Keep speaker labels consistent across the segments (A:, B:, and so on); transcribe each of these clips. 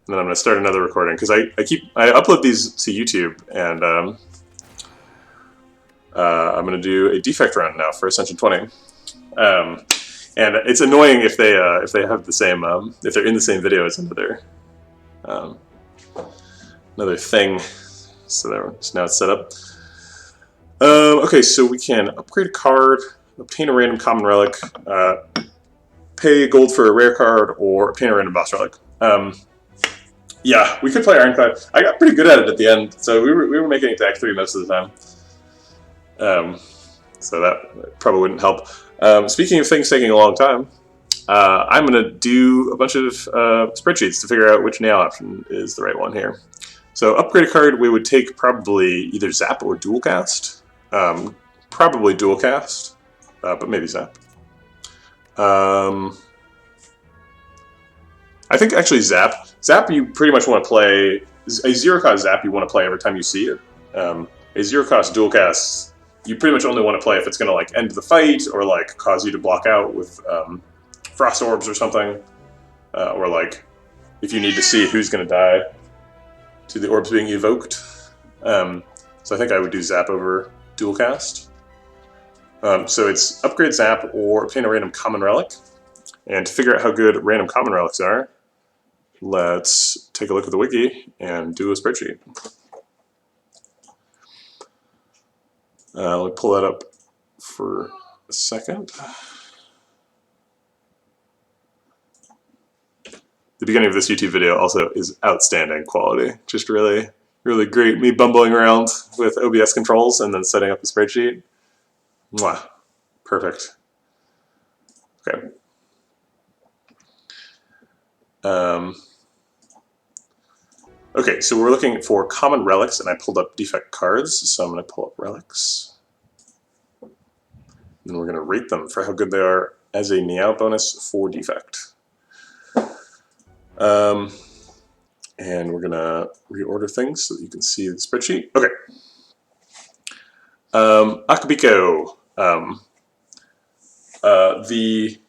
A: then I'm going to start another recording because I upload these to YouTube, and I'm going to do a defect run now for Ascension 20. And it's annoying if they have the same if they're in the same video as um, another thing. So now it's set up. Okay, so we can upgrade a card, obtain a random common relic, pay gold for a rare card, or obtain a random boss relic. Yeah, we could play Ironclad. I got pretty good at it at the end, so we were making it to Act 3 most of the time. So that probably wouldn't help. Speaking of things taking a long time, I'm going to do a bunch of spreadsheets to figure out which nail option is the right one here. So upgrade a card, we would take probably either Zap or Dual Cast. Probably Dual Cast, but maybe Zap. I think actually Zap. Zap you pretty much want to play. A zero-cost Zap you want to play every time you see it. A zero-cost Dual Cast you pretty much only want to play if it's going to like end the fight or like cause you to block out with Frost Orbs or something. Or like if you need to see who's going to die to the orbs being evoked. So I think I would do Zap over Dual Cast. So it's upgrade Zap or obtain a random common relic. And to figure out how good random common relics are, let's take a look at the wiki and do a spreadsheet. Let me pull that up for a second. The beginning of this YouTube video also is outstanding quality. Just really, really great. Me bumbling around with OBS controls and then setting up the spreadsheet. Mwah. Perfect. Okay. Okay, so we're looking for common relics, and I pulled up defect cards, so I'm going to pull up relics. And we're going to rate them for how good they are as a neow bonus for defect. And we're going to reorder things so that you can see the spreadsheet. Okay. Akabiko. The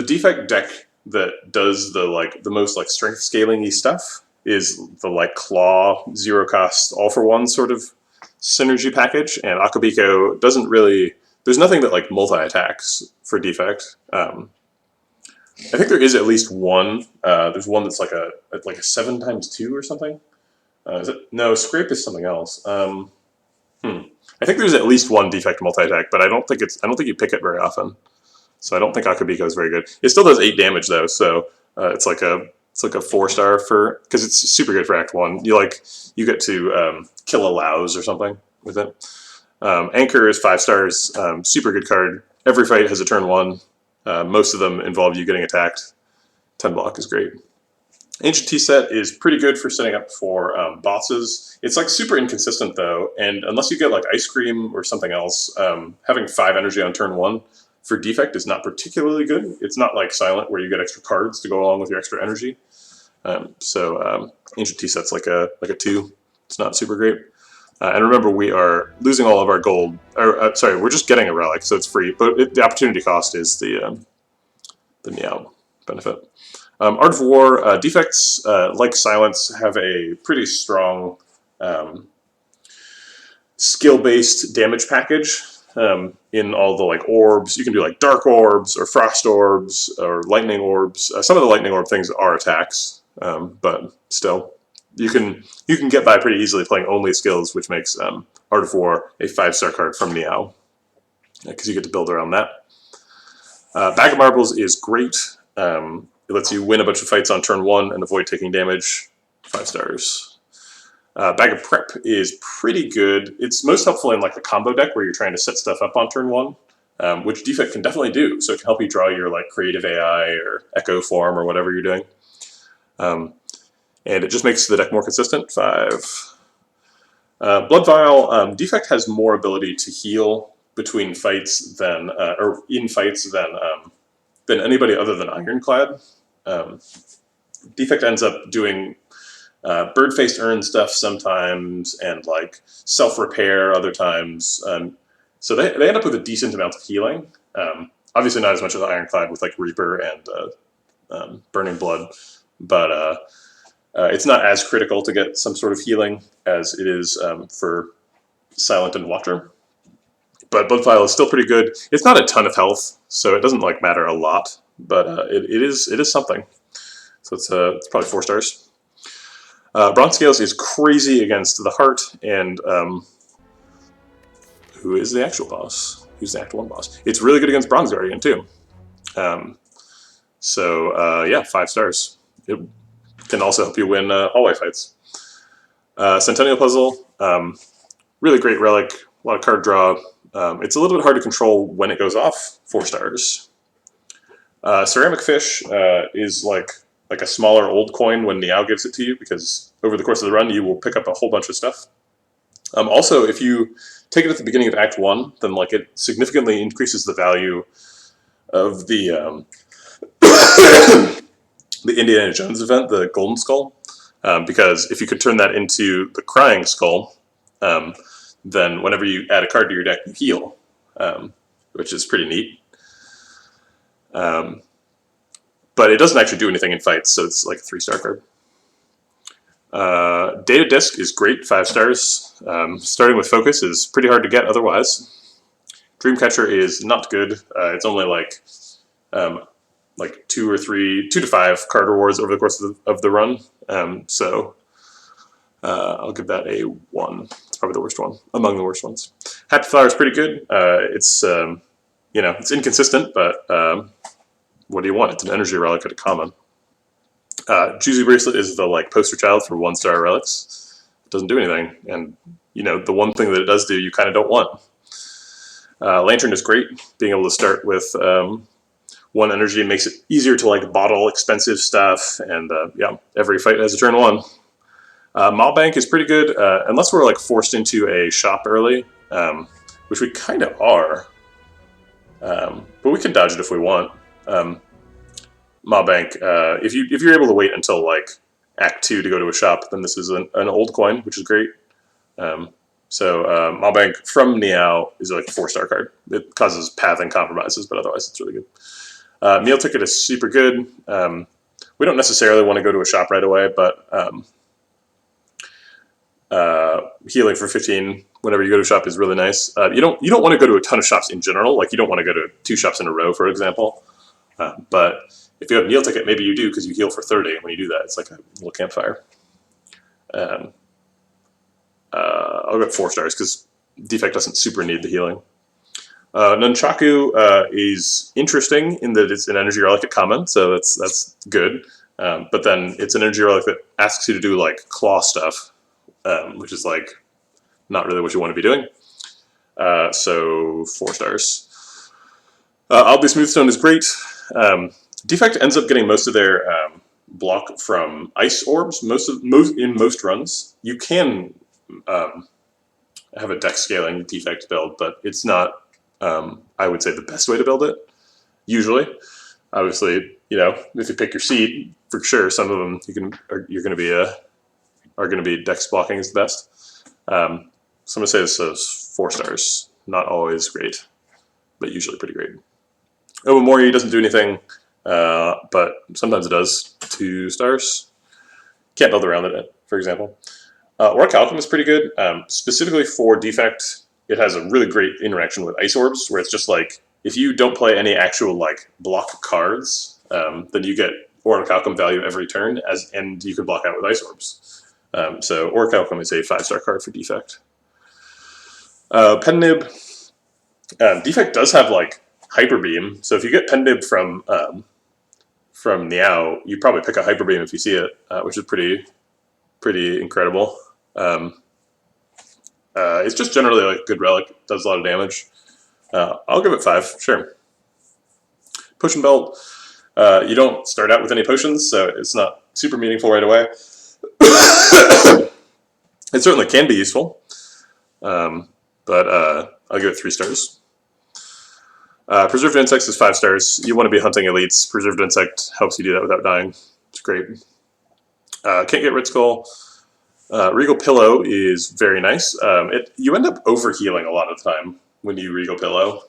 A: defect deck that does the most like strength scaling-y stuff is the like claw zero cost all for one sort of synergy package, and Akabiko doesn't really. There's nothing that like multi attacks for defect. I think there is at least one. There's one that's like a 7x2 or something. Is it? No, scrape is something else. I think there's at least one defect multi attack, but I don't think you pick it very often. So I don't think Akabiko is very good. It still does 8 damage though, so it's like a 4-star for because it's super good for Act 1. You get to kill allows or something with it. Anchor is 5 stars, super good card. Every fight has a turn 1. Most of them involve you getting attacked. 10 block is great. Ancient Tea Set is pretty good for setting up for bosses. It's like super inconsistent though, and unless you get like Ice Cream or something else, having 5 energy on turn 1 for defect is not particularly good. It's not like Silent where you get extra cards to go along with your extra energy. So Ancient Tea Set's like a 2. It's not super great. And remember, we are losing all of our gold. Or sorry, we're just getting a relic, so it's free. But the opportunity cost is the neow benefit. Art of War defects, like Silence, have a pretty strong skill-based damage package. In all the like orbs, you can do like dark orbs or frost orbs or lightning orbs. Some of the lightning orb things are attacks, but still, you can get by pretty easily playing only skills, which makes Art of War a 5-star card from neow because you get to build around that. Bag of Marbles is great. It lets you win a bunch of fights on turn 1 and avoid taking damage. 5 stars. Bag of Prep is pretty good. It's most helpful in like the combo deck where you're trying to set stuff up on turn 1, which defect can definitely do. So it can help you draw your like creative AI or echo form or whatever you're doing. And it just makes the deck more consistent. 5. Blood Vial. Defect has more ability to heal between fights than or in fights than anybody other than Ironclad. Defect ends up doing bird-faced urn stuff sometimes, and like self-repair other times. So they end up with a decent amount of healing. Obviously not as much as Ironclad with like Reaper and Burning Blood, but It's not as critical to get some sort of healing as it is for Silent and Watcher. But Blood Vial is still pretty good. It's not a ton of health, so it doesn't like matter a lot, but it is something. So it's probably 4 stars. Bronze Scales is crazy against the Heart and who is the actual boss? Who's the Act 1 boss? It's really good against Bronze Guardian too. Yeah, 5 stars. It can also help you win hallway fights. Centennial Puzzle, really great relic, a lot of card draw. It's a little bit hard to control when it goes off, 4 stars. Ceramic Fish is like a smaller old coin when Neow gives it to you, because over the course of the run you will pick up a whole bunch of stuff. Also, if you take it at the beginning of Act 1, then like it significantly increases the value of the the Indiana Jones event, the Golden Skull, because if you could turn that into the Crying Skull, then whenever you add a card to your deck, you heal, which is pretty neat. But it doesn't actually do anything in fights, so it's like a 3-star card. Data Disc is great, 5 stars. Starting with Focus is pretty hard to get otherwise. Dreamcatcher is not good. It's only like 2 to 5 card rewards over the course of the run. So I'll give that a 1. It's probably the worst one, among the worst ones. Happy Flower is pretty good. It's it's inconsistent, but what do you want? It's an energy relic at a common. Juicy Bracelet is the poster child for 1-star relics. It doesn't do anything, and the one thing that it does do, you kind of don't want. Lantern is great. Being able to start with 1 energy makes it easier to bottle expensive stuff, and yeah, every fight has a turn 1. Mob Bank is pretty good, unless we're forced into a shop early, which we kind of are. But we can dodge it if we want. Mob Bank, if you're able to wait until Act 2 to go to a shop, then this is an old coin, which is great. So Mob Bank from Neow is a 4-star card. It causes pathing compromises, but otherwise it's really good. Meal Ticket is super good. We don't necessarily want to go to a shop right away, but healing for 15 whenever you go to a shop is really nice. You don't want to go to a ton of shops in general. You don't want to go to 2 shops in a row, for example. But if you have Meal Ticket, maybe you do, because you heal for 30. When you do that, it's like a little campfire. I'll go 4 stars because Defect doesn't super need the healing. Nunchaku is interesting in that it's an energy relic at common, so that's good. But then it's an energy relic that asks you to do claw stuff, which is not really what you want to be doing. So 4 stars. Oddly Smoothstone is great. Defect ends up getting most of their block from ice orbs. In most runs, you can have a deck scaling Defect build, but it's not. I would say the best way to build it. Usually, obviously, if you pick your seed, for sure, some of them you're going to be dex blocking is the best. So I'm going to say this is 4 stars. Not always great, but usually pretty great. Mori doesn't do anything, but sometimes it does. 2 stars. Can't build around it, for example. Orichalcum is pretty good. Specifically for Defect, it has a really great interaction with Ice Orbs, where it's just if you don't play any actual block cards, then you get Orichalcum value every turn, and you can block out with Ice Orbs. So Orichalcum is a 5-star card for Defect. Pen Nib. Defect does have Hyper Beam, so if you get Pen Nib from Neow, you probably pick a Hyper Beam if you see it, which is pretty incredible. It's just generally a good relic. Does a lot of damage. I'll give it 5, sure. Potion Belt. You don't start out with any potions, so it's not super meaningful right away. It certainly can be useful, but I'll give it 3 stars. Preserved Insects is 5 stars. You want to be hunting elites. Preserved Insect helps you do that without dying. It's great. Can't get Red Skull. Regal Pillow is very nice. You end up overhealing a lot of the time when you Regal Pillow,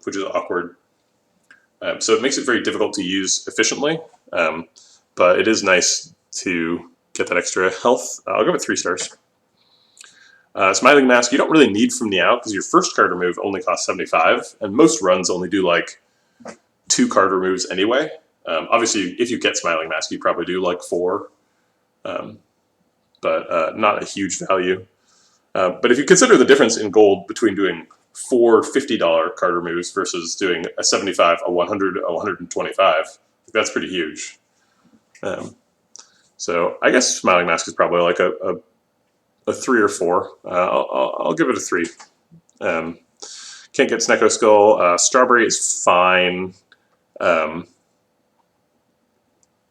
A: which is awkward. So it makes it very difficult to use efficiently, but it is nice to get that extra health. I'll give it 3 stars. Smiling Mask, you don't really need from neow because your first card remove only costs 75, and most runs only do like 2 card removes anyway. Obviously, if you get Smiling Mask, you probably do like 4, but not a huge value. But if you consider the difference in gold between doing 4 $50 card removes versus doing a 75, a 100, a 125, that's pretty huge. So I guess Smiling Mask is probably like a 3 or 4. I'll give it a 3. Can't get Snecko Skull. Strawberry is fine.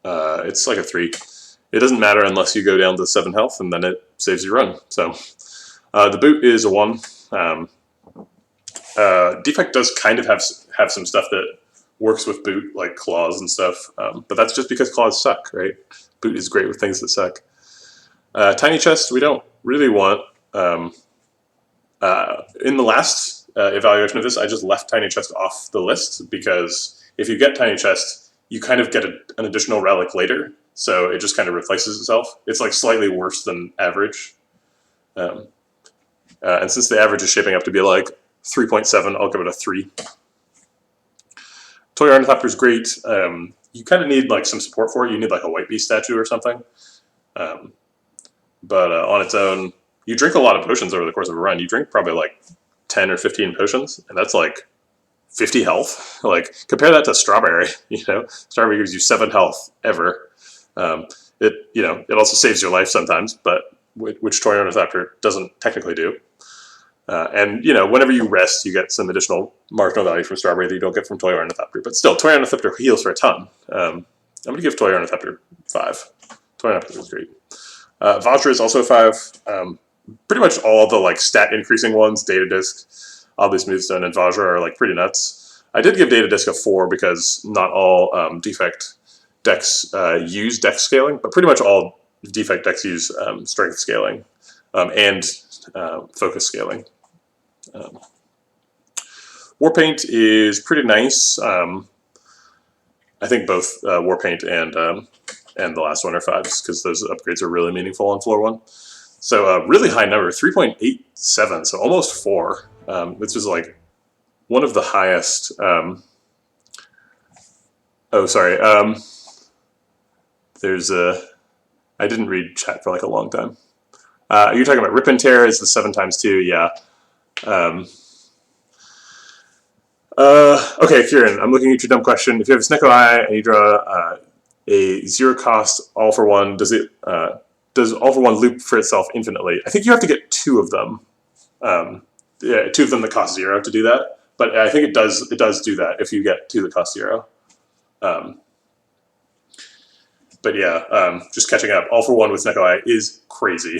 A: It's like a 3. It doesn't matter unless you go down to 7 health, and then it saves your run. So the boot is a 1. Defect does kind of have some stuff that works with boot, like claws and stuff, but that's just because claws suck, right? Boot is great with things that suck. Tiny chest we don't really want. In the last evaluation of this, I just left tiny chest off the list because if you get tiny chest, you kind of get an additional relic later, so it just kind of replaces itself. It's like slightly worse than average. And since the average is shaping up to be like 3.7, I'll give it a 3. Toy Ornithopter is great. You kind of need like some support for it. You need like a White Beast statue or something. But on its own, you drink a lot of potions over the course of a run. You drink probably like 10 or 15 potions, and that's like 50 health. Like, compare that to Strawberry. Strawberry gives you 7 health ever. It also saves your life sometimes, but which Toy Ornithopter doesn't technically do. And whenever you rest, you get some additional marginal value from Strawberry that you don't get from Toy Ornithopter. But still, Toy Ornithopter heals for a ton. I'm going to give Toy Ornithopter 5. Toy Ornithopter is great. Vajra is also 5. Pretty much all the like stat increasing ones, Data Disc, Oddly Smoothstone, and Vajra are like pretty nuts. I did give Data Disc a 4 because not all defect decks use dex scaling, but pretty much all defect decks use strength scaling and focus scaling. Warpaint is pretty nice. I think both Warpaint and the last one are 5s because those upgrades are really meaningful on floor 1. So really high number, 3.87, so almost 4. This was like one of the highest. There's a. I didn't read chat for like a long time. You're talking about Rip and Tear is the 7 times 2, yeah. Okay, Kieran, I'm looking at your dumb question. If you have a Snecko Eye and you draw a 0 cost all for 1, does all for 1 loop for itself infinitely? I think you have to get 2 of them. 2 of them that cost 0 to do that. But I think it does do that if you get 2 that cost 0. But yeah, just catching up. All for 1 with Snecko Eye is crazy.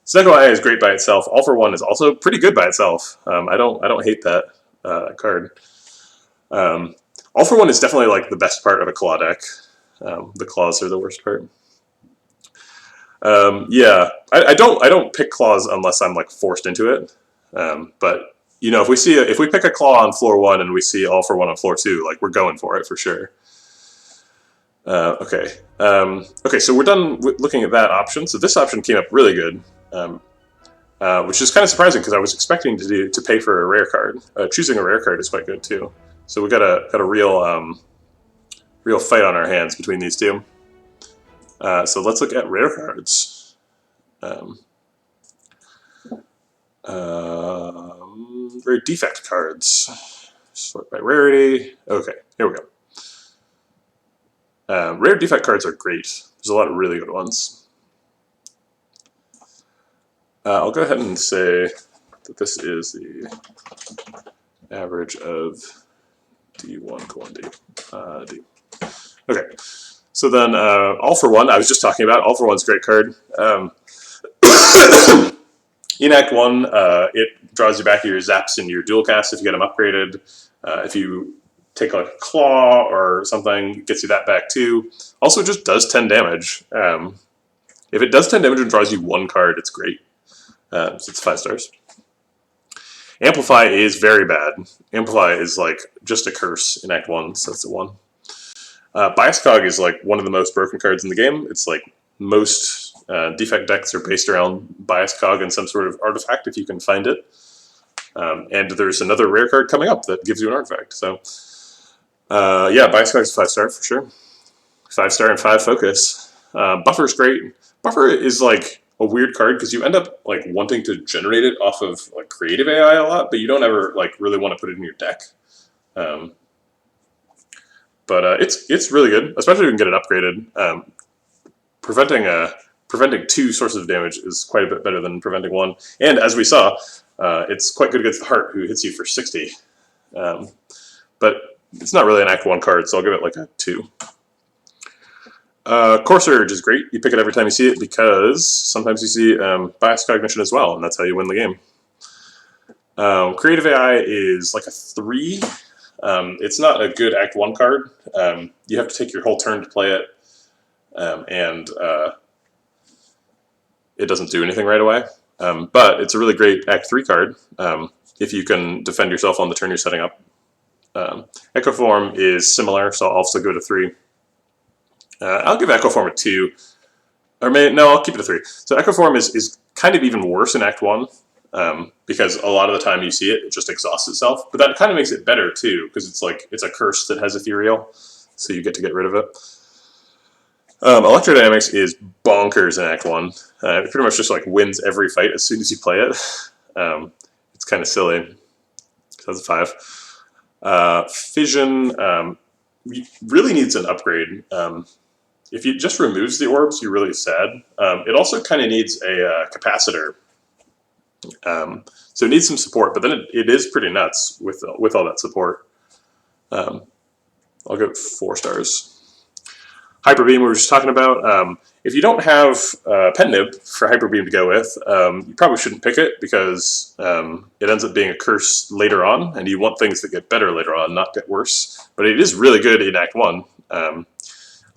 A: Snecko Eye is great by itself. All for 1 is also pretty good by itself. I don't hate that card. All for 1 is definitely like the best part of a claw deck. The claws are the worst part. Yeah, I don't pick claws unless I'm like forced into it. But if we pick a claw on floor 1 and we see all for 1 on floor 2, like we're going for it for sure. Okay, so we're done with looking at that option. So this option came up really good, which is kind of surprising because I was expecting to pay for a rare card. Choosing a rare card is quite good too. So we got a real fight on our hands between these two. So let's look at rare cards. Rare defect cards. Sort by rarity. Okay, here we go. Rare defect cards are great. There's a lot of really good ones. I'll go ahead and say that this is the average of D1 colon D. D. Okay, so then all for 1, I was just talking about. All for 1's a great card. In Act 1, it draws you back your zaps and your dual cast if you get them upgraded. If you take like a claw or something, gets you that back too. Also, it just does 10 damage. If it does 10 damage and draws you 1 card, it's great. So it's 5 stars. Amplify is very bad. Amplify is like just a curse in Act 1, so that's a 1. Bias Cog is like one of the most broken cards in the game. It's like most defect decks are based around bias cog and some sort of artifact if you can find it. And there's another rare card coming up that gives you an artifact. So yeah, bias cog is 5-star for sure. 5-star and 5 focus. Buffer's great. Buffer is like a weird card because you end up like wanting to generate it off of like creative AI a lot, but you don't ever like really want to put it in your deck. But it's really good, especially if you can get it upgraded. Preventing 2 sources of damage is quite a bit better than preventing 1. And as we saw, it's quite good against the Heart, who hits you for 60. But it's not really an Act 1 card, so I'll give it like a 2. Core Surge is great. You pick it every time you see it because sometimes you see bias cognition as well, and that's how you win the game. Creative AI is like a 3. It's not a good Act 1 card. You have to take your whole turn to play it, and it doesn't do anything right away. But it's a really great Act 3 card if you can defend yourself on the turn you're setting up. Echo Form is similar, so I'll also go to 3. I'll give Echo Form a 2. No, I'll keep it a 3. So Echo Form is kind of even worse in Act 1. Because a lot of the time you see it, it just exhausts itself. But that kind of makes it better too, because it's like it's a curse that has ethereal, so you get to get rid of it. Electrodynamics is bonkers in Act 1. It pretty much just like wins every fight as soon as you play it. It's kind of silly. So that's a 5. Fission really needs an upgrade. If it just removes the orbs, you're really sad. It also kind of needs a capacitor. So it needs some support, but then it is pretty nuts with all that support. I'll give it 4 stars. Hyper Beam we were just talking about. If you don't have Pen Nib for Hyper Beam to go with, you probably shouldn't pick it because it ends up being a curse later on, and you want things that get better later on, not get worse. But it is really good in Act 1.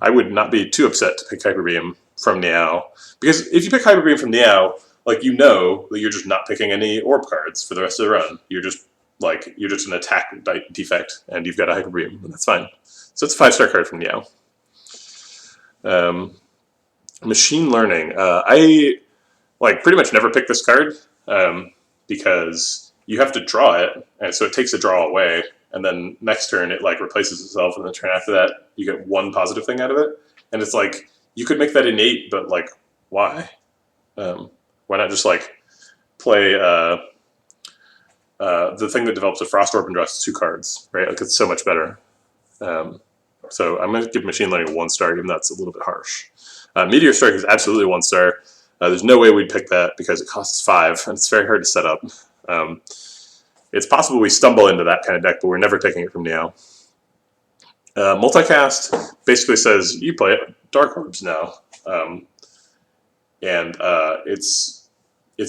A: I would not be too upset to pick Hyper Beam from neow, because if you pick Hyper Beam from neow, like you know that you're just not picking any orb cards for the rest of the run. You're just an attack defect, and you've got a Hyper Beam, and that's fine. So it's a 5-star card from neow. Machine Learning. I pretty much never pick this card because you have to draw it, and so it takes a draw away, and then next turn it like replaces itself, and the turn after that you get 1 positive thing out of it, and it's like you could make that innate, but like why? Why not just like play the thing that develops a Frost Orb and draws 2 cards, right? Like it's so much better. So I'm going to give Machine Learning a 1 star, even though that's a little bit harsh. Meteor Strike is absolutely 1 star. There's no way we'd pick that because it costs 5, and it's very hard to set up. It's possible we stumble into that kind of deck, but we're never taking it from neow. Multicast basically says you play Dark Orbs now. And it's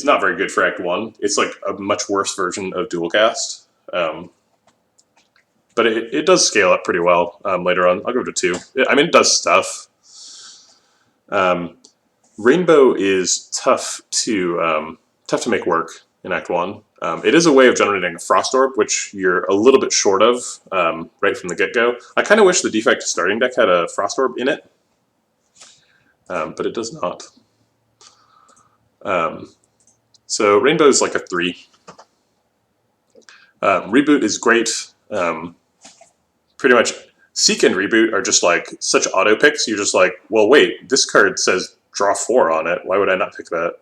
A: not very good for Act 1. It's like a much worse version of Dual Cast. But it does scale up pretty well later on. I'll go to 2. I mean, it does stuff. Rainbow is tough to make work in Act 1. It is a way of generating a Frost Orb, which you're a little bit short of right from the get-go. I kind of wish the Defect starting deck had a Frost Orb in it, but it does not. So Rainbow is like a 3. Reboot is great. Pretty much Seek and Reboot are just like such auto picks. You're just like, well, wait, this card says draw 4 on it. Why would I not pick that?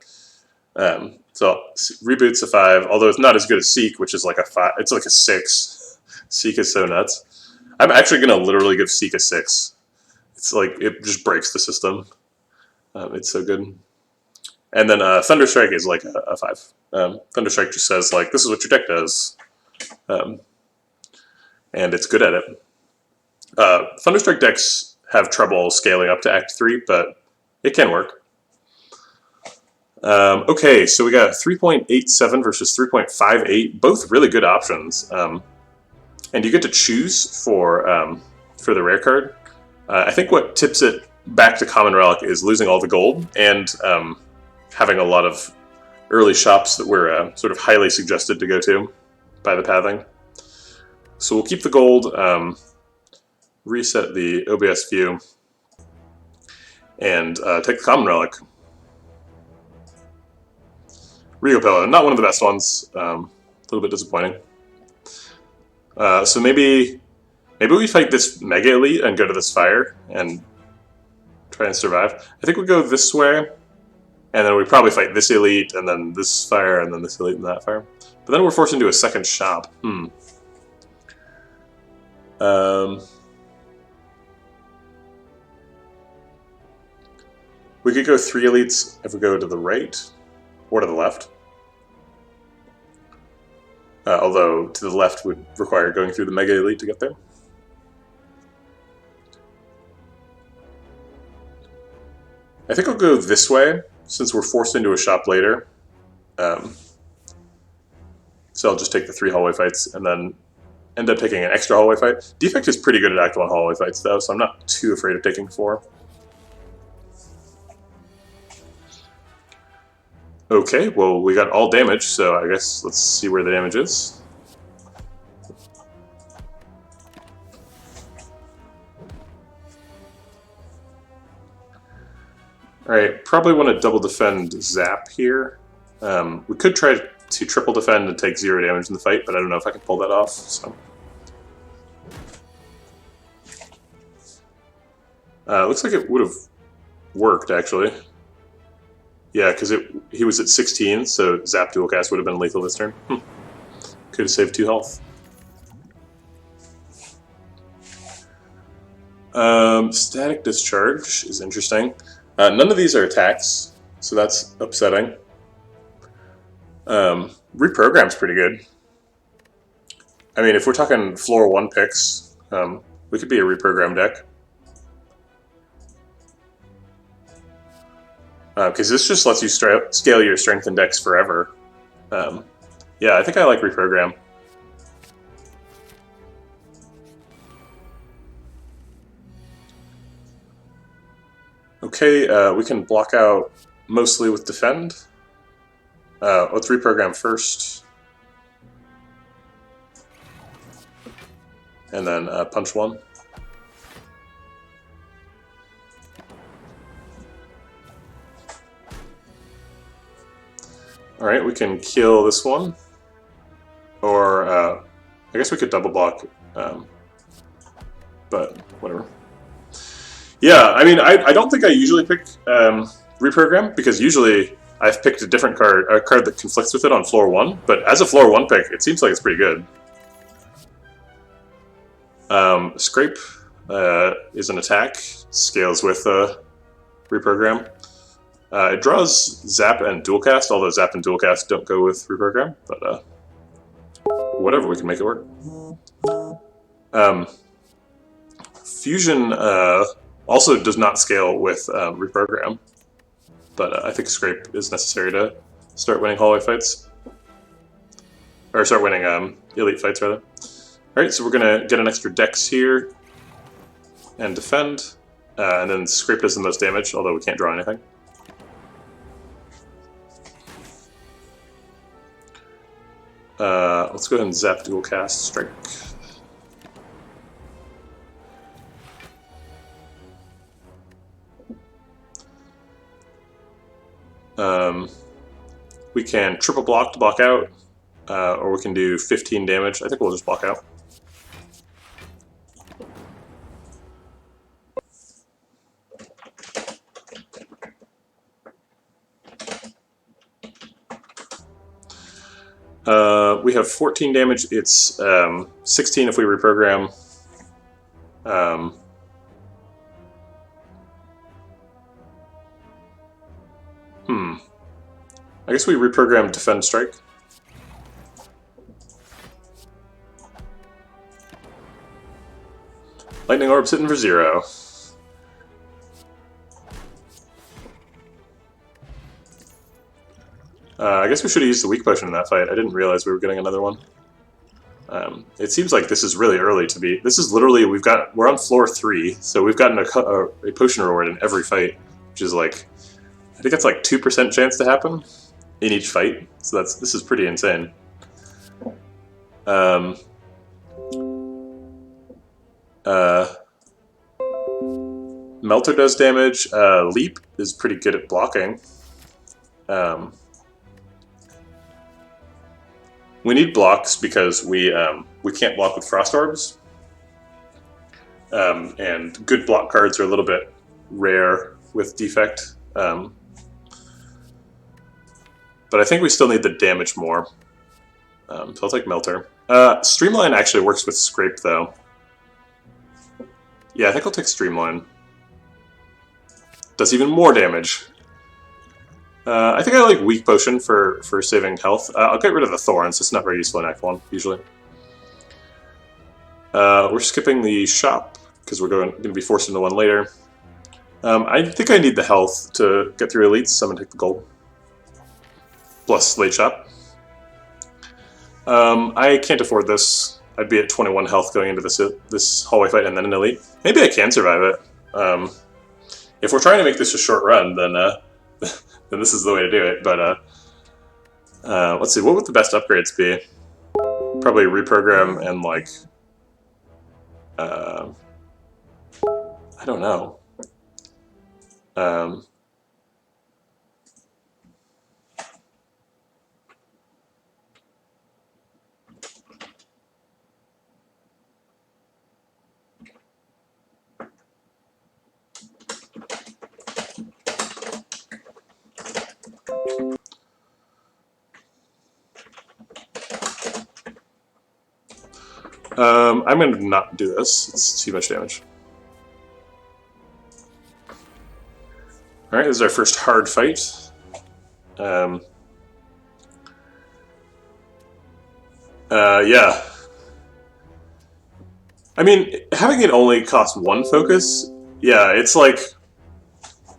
A: So Reboot's a 5, although it's not as good as Seek, which is like a 5. It's like a 6. Seek is so nuts. I'm actually going to literally give Seek a 6. It's like, it just breaks the system. It's so good. And then Thunderstrike is like a 5. Thunderstrike just says, like, this is what your deck does. And it's good at it. Thunderstrike decks have trouble scaling up to Act 3, but it can work. Okay, so we got 3.87 versus 3.58, both really good options. And you get to choose for the rare card. I think what tips it back to Common Relic is losing all the gold and having a lot of early shops that were sort of highly suggested to go to by the pathing. So we'll keep the gold, reset the OBS view, and take the common relic. Regal Pillow, not one of the best ones. A little bit disappointing. So maybe we fight this Mega Elite and go to this fire and try and survive. I think we go this way, and then we probably fight this Elite, and then this fire, and then this Elite and that fire. But then we're forced into a second shop. We could go 3 Elites if we go to the right, or to the left. Although to the left would require going through the Mega Elite to get there. I think I'll go this way, since we're forced into a shop later. So I'll just take the 3 hallway fights, and then end up taking an extra hallway fight. Defect is pretty good at Act 1 hallway fights, though, so I'm not too afraid of taking 4. Okay, well, we got all damage, so I guess let's see where the damage is. Alright, probably want to double defend Zap here. We could try to triple defend and take 0 damage in the fight, but I don't know if I can pull that off, so. Looks like it would have worked, actually. Yeah, because he was at 16, so Zap Dual Cast would have been lethal this turn. Could have saved 2 health. Static Discharge is interesting. None of these are attacks, so that's upsetting. Reprogram's pretty good. I mean, if we're talking floor 1 picks, we could be a reprogram deck. Because this just lets you scale your strength and dex forever. Yeah, I think I like reprogram. Okay, we can block out mostly with defend. Let's reprogram first. And then punch 1. Alright, we can kill this one. Or, I guess we could double block, but whatever. Yeah, I mean, I don't think I usually pick reprogram, because usually I've picked a different card, a card that conflicts with it on floor 1, but as a floor 1 pick, it seems like it's pretty good. Scrape is an attack, scales with reprogram. It draws Zap and Dual Cast, although Zap and Dual Cast don't go with reprogram, but whatever, we can make it work. Fusion also does not scale with reprogram, but I think Scrape is necessary to start winning hallway fights. Or start winning elite fights, rather. Alright, so we're going to get an extra dex here and defend, and then Scrape does the most damage, although we can't draw anything. Let's go ahead and Zap Dual Cast Strike. We can triple block to block out, or we can do 15 damage. I think we'll just block out. We have 14 damage. It's 16 if we reprogram. I guess we reprogram Defend Strike. Lightning Orb sitting for 0. I guess we should have used the weak potion in that fight. I didn't realize we were getting another one. It seems like this is really early to be. This is literally we're on floor 3, so we've gotten a potion reward in every fight, which is like, I think it's like 2% chance to happen in each fight. So this is pretty insane. Melter does damage. Leap is pretty good at blocking. We need blocks because we can't block with Frost Orbs. And good block cards are a little bit rare with defect. But I think we still need the damage more. So I'll take Melter. Streamline actually works with Scrape, though. Yeah, I think I'll take Streamline. Does even more damage. I think I like Weak Potion for saving health. I'll get rid of the Thorns. It's not very useful in Act 1, usually. We're skipping the shop, because we're going to be forced into one later. I think I need the health to get through elites, so I'm going to take the gold. Plus late shop. I can't afford this. I'd be at 21 health going into this hallway fight and then an elite. Maybe I can survive it. If we're trying to make this a short run, then then this is the way to do it. But let's see, what would the best upgrades be? Probably reprogram and like I don't know. I'm going to not do this. It's too much damage. Alright, this is our first hard fight. Yeah. I mean, having it only cost one focus, yeah, it's like,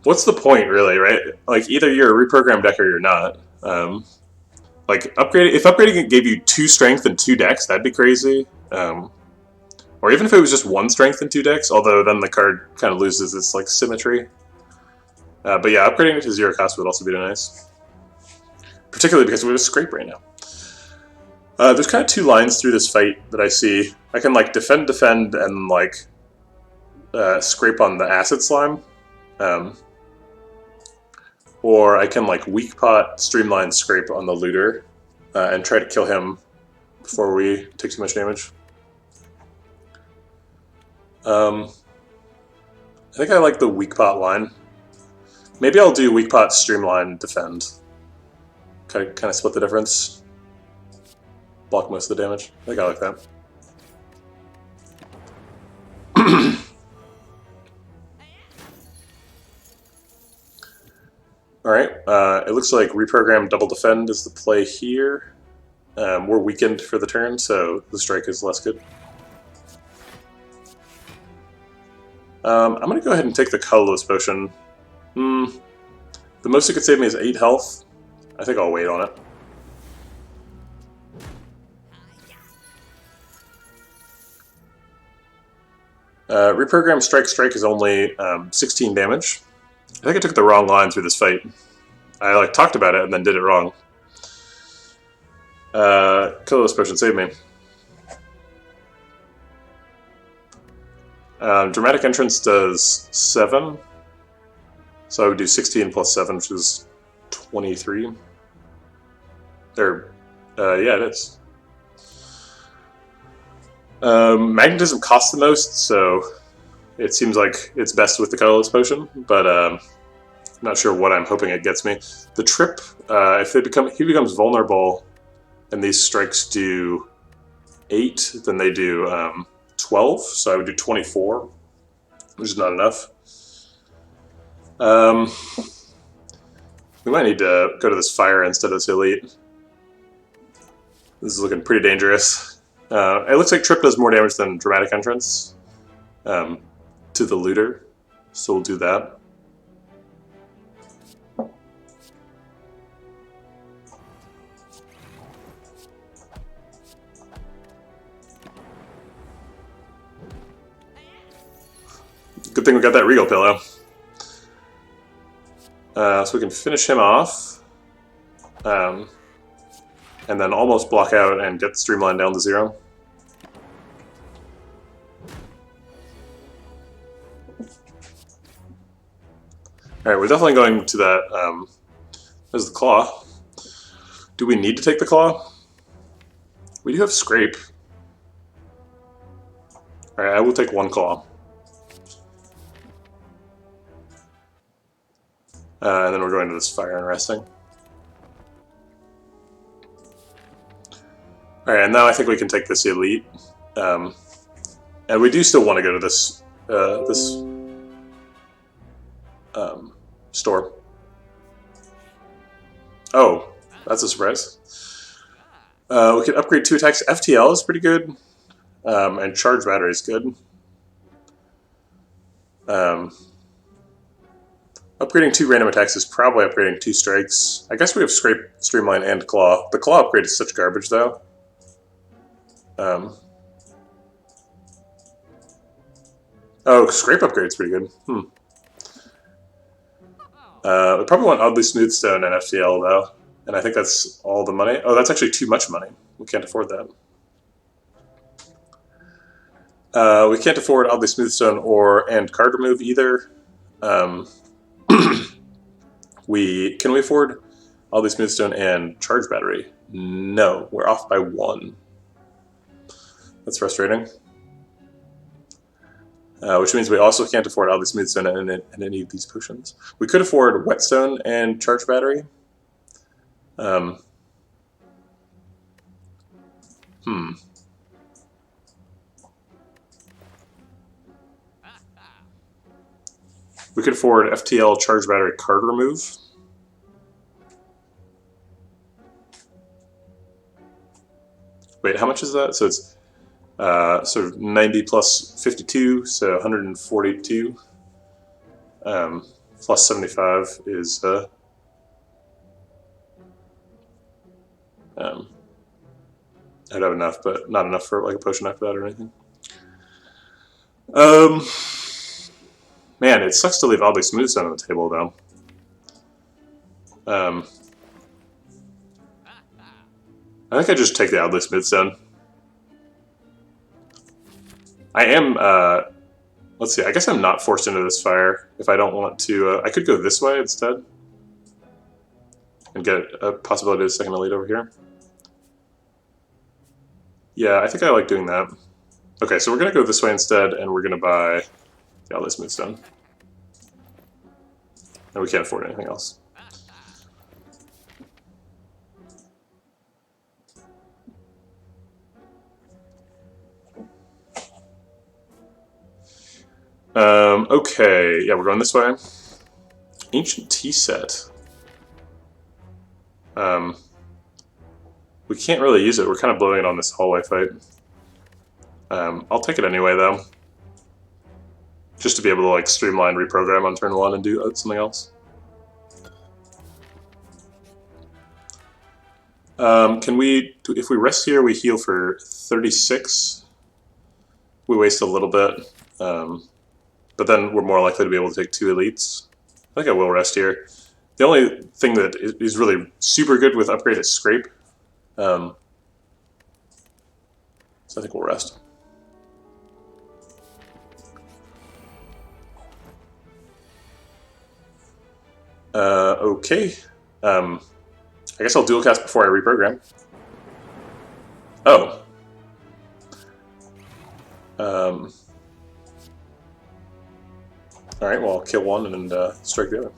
A: what's the point, really, right? Like, either you're a reprogrammed deck or you're not. Like, if upgrading it gave you 2 strength and 2 decks, that'd be crazy. Or even if it was just 1 strength and 2 decks, although then the card kind of loses its like symmetry. But yeah, upgrading it to 0 cost would also be nice. Particularly because we have a Scrape right now. There's kind of 2 lines through this fight that I see. I can like defend, and like Scrape on the Acid Slime. Or I can like Weak Pot, Streamline, Scrape on the Looter, and try to kill him before we take too much damage. I think I like the Weak Pot line. Maybe I'll do Weak Pot, Streamline, Defend. Kind of split the difference. Block most of the damage. I think I like that. Alright, it looks like Reprogram Double Defend is the play here. We're weakened for the turn, so the strike is less good. I'm going to go ahead and take the Colorless Potion. The most it could save me is 8 health. I think I'll wait on it. Reprogram Strike is only 16 damage. I think I took the wrong line through this fight. I like talked about it and then did it wrong. Colorless Potion saved me. Dramatic Entrance does 7. So I would do 16 plus 7, which is 23. Yeah, it is. Magnetism costs the most, so it seems like it's best with the Colorless Potion, but I'm not sure what I'm hoping it gets me. The Trip, if he becomes vulnerable and these strikes do 8, then they do 12, so I would do 24, which is not enough. We might need to go to this Fire instead of this Elite. This is looking pretty dangerous. It looks like Trip does more damage than Dramatic Entrance to the Looter, so we'll do that. Good thing we got that Regal Pillow. So we can finish him off. And then almost block out and get Streamline down to 0. Alright, we're definitely going to that. There's the claw. Do we need to take the claw? We do have scrape. Alright, I will take one claw. And then we're going to this fire and resting. Alright, and now I think we can take this elite. And we do still want to go to this store. Oh, that's a surprise. We can upgrade 2 attacks. FTL is pretty good. And charge battery is good. Upgrading 2 random attacks is probably upgrading 2 strikes. I guess we have scrape, streamline, and claw. The claw upgrade is such garbage, though. Oh, scrape upgrade's pretty good. We probably want oddly smooth stone and FTL, though. And I think that's all the money. Oh, that's actually too much money. We can't afford that. We can't afford oddly smooth stone and card remove either. Can we afford oddly smooth stone and charge battery? No, we're off by 1. That's frustrating. Which means we also can't afford oddly smooth stone and any of these potions. We could afford whetstone and charge battery. We could afford FTL, charge battery, card remove. Wait, how much is that? So it's sort of 90 plus 52, so 142. Plus 75 is I'd have enough, but not enough for like a potion after that or anything. Man, it sucks to leave oddly smooth stone on the table, though. I think I just take the oddly smooth stone. I am, let's see, I guess I'm not forced into this fire if I don't want to. I could go this way instead and get a possibility of a second elite over here. Yeah, I think I like doing that. Okay, so we're going to go this way instead, and we're going to buy the oddly smooth stone. And we can't afford anything else. Okay, yeah, we're going this way. Ancient tea set. We can't really use it. We're kind of blowing it on this hallway fight. I'll take it anyway, though. Just to be able to like streamline reprogram on turn 1 and do something else. Can we, if we rest here, we heal for 36. We waste a little bit. But then we're more likely to be able to take 2 elites. I think I will rest here. The only thing that is really super good with upgrade is scrape. So I think we'll rest. Okay. I guess I'll dual cast before I reprogram. Oh. Alright, well, I'll kill one and strike the other.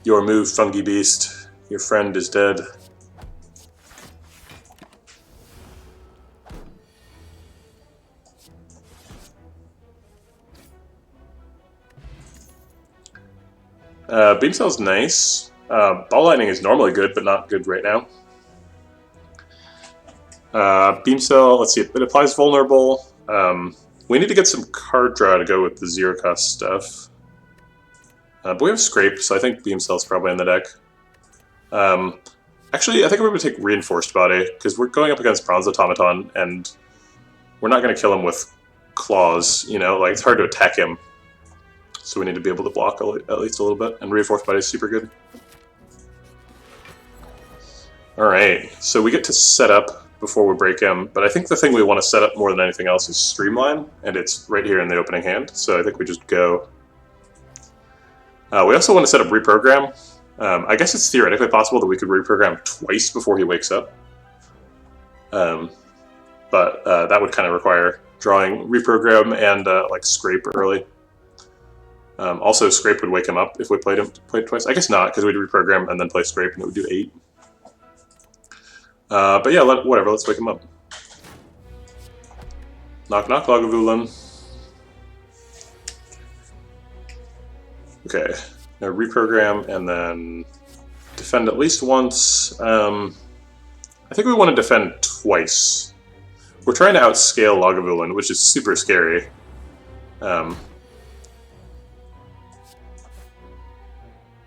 A: Your move, fungi beast. Your friend is dead. Beam Cell's nice. Ball Lightning is normally good, but not good right now. Beam Cell, let's see, it applies vulnerable. We need to get some card draw to go with the zero cost stuff. But we have Scrape, so I think Beam Cell's probably in the deck. Actually, I think we're going to take Reinforced Body, because we're going up against Bronze Automaton, and we're not going to kill him with claws, you know? Like, it's hard to attack him. So we need to be able to block at least a little bit, and Reinforced Body is super good. Alright, so we get to set up before we break him, but I think the thing we want to set up more than anything else is Streamline, and it's right here in the opening hand, so I think we just go We also want to set up reprogram. I guess it's theoretically possible that we could reprogram twice before he wakes up. But that would kind of require drawing reprogram and like scrape early. Also, scrape would wake him up if we played twice. I guess not, because we'd reprogram and then play scrape, and it would do 8. But yeah, whatever. Let's wake him up. Knock knock, Lagavulin. Okay, now reprogram and then defend at least once. I think we want to defend twice. We're trying to outscale Lagavulin, which is super scary.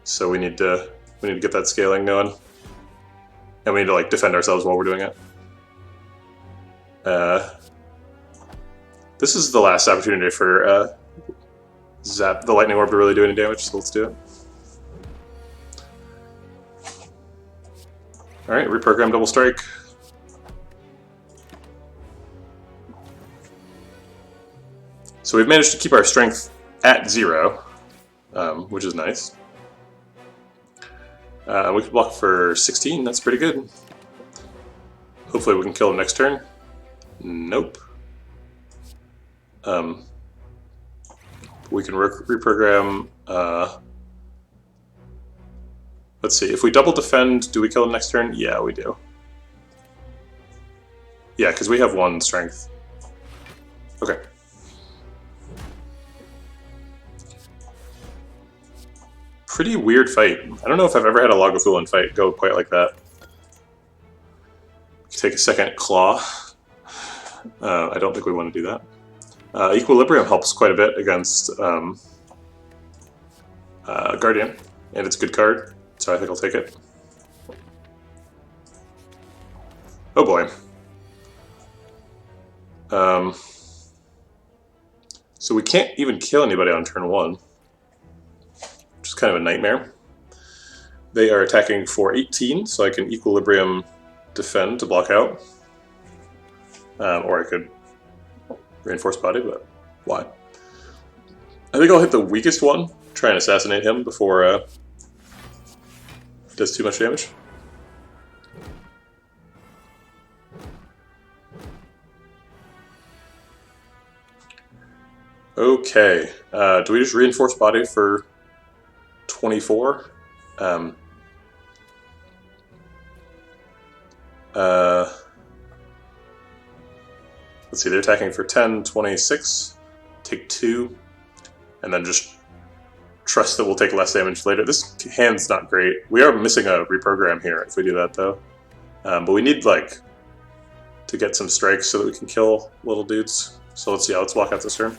A: So we need to get that scaling going, and we need to like defend ourselves while we're doing it. This is the last opportunity for Zap the lightning orb to really do any damage, so let's do it. Alright, reprogram double strike. So we've managed to keep our strength at 0, which is nice. We can block for 16, that's pretty good. Hopefully we can kill him next turn. Nope. We can reprogram. Let's see, if we double defend, do we kill him next turn? Yeah, we do. Yeah, because we have 1 strength. Okay. Pretty weird fight. I don't know if I've ever had a Lagavulin fight go quite like that. Take a second claw. I don't think we want to do that. Equilibrium helps quite a bit against Guardian, and it's a good card, so I think I'll take it. Oh boy. So we can't even kill anybody on turn 1, which is kind of a nightmare. They are attacking for 18, so I can Equilibrium defend to block out. Or I could reinforce body, but why? I think I'll hit the weakest one, try and assassinate him before it does too much damage. Okay, do we just reinforce body for 24? Let's see, they're attacking for 10, 26, take 2, and then just trust that we'll take less damage later. This hand's not great. We are missing a reprogram here if we do that, though. But we need, like, to get some strikes so that we can kill little dudes. So let's see, let's walk out this turn.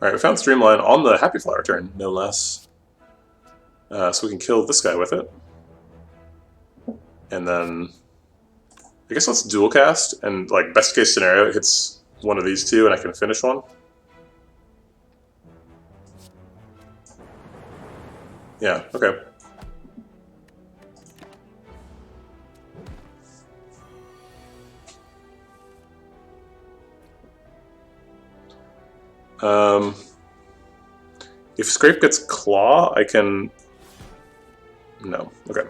A: Alright, we found Streamline on the Happy Flower turn, no less. So we can kill this guy with it. And then I guess let's dual cast, and like best case scenario it hits one of these two and I can finish one. Yeah, okay. If Scrape gets Claw, I can... No, okay.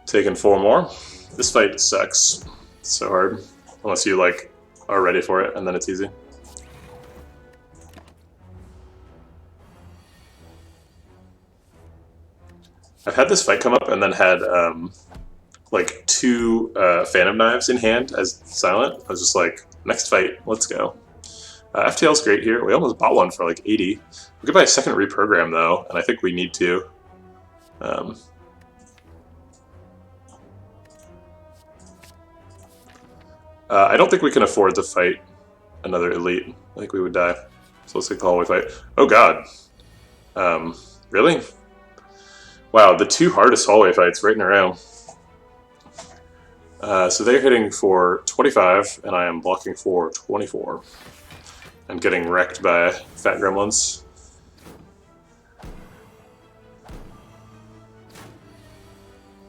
A: Taking 4 more. This fight sucks. It's so hard. Unless you, like, are ready for it, and then it's easy. I've had this fight come up and then had, like, 2 Phantom Knives in hand as silent. I was just like, next fight, let's go. FTL's great here. We almost bought one for like 80. We could buy a second reprogram though, and I think we need to. I don't think we can afford to fight another elite. I think we would die. So let's take the hallway fight. Oh god. Really? Wow, the 2 hardest hallway fights right in a row. So they're hitting for 25, and I am blocking for 24. And getting wrecked by fat gremlins.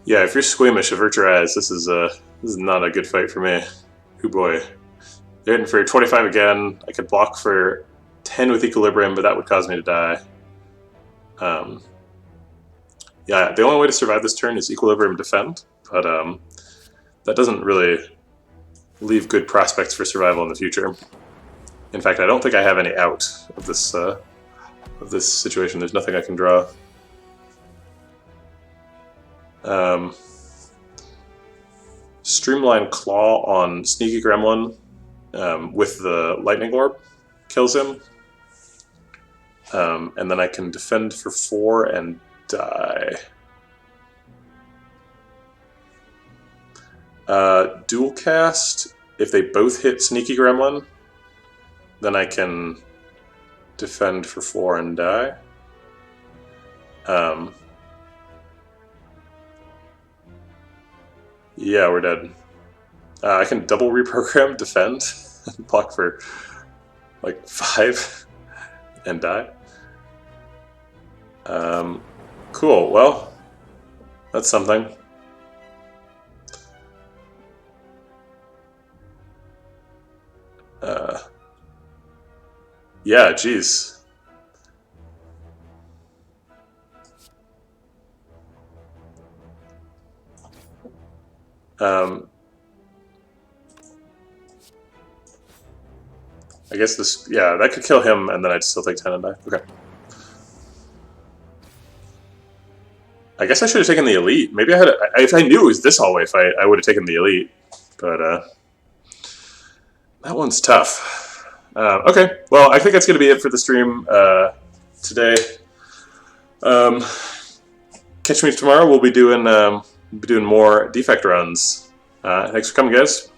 A: Yeah, if you're squeamish, avert your eyes. This is not a good fight for me. Oh boy. They're hitting for 25 again. I could block for 10 with equilibrium, but that would cause me to die. Yeah, the only way to survive this turn is equilibrium defend, but that doesn't really leave good prospects for survival in the future. In fact, I don't think I have any out of this situation. There's nothing I can draw. Streamline Claw on Sneaky Gremlin with the Lightning Orb kills him. And then I can defend for 4 and die. Dual Cast, if they both hit Sneaky Gremlin, then I can defend for 4 and die. Yeah, we're dead. I can double reprogram defend, block for like 5 and die. Cool, well, that's something. Yeah, geez. I guess this, yeah, that could kill him, and then I'd still take 10 and die. Okay. I guess I should have taken the elite. Maybe I had, if I knew it was this hallway fight, I would have taken the elite. But that one's tough. Okay, well, I think that's going to be it for the stream today. Catch me tomorrow. We'll be doing more defect runs. Thanks for coming, guys.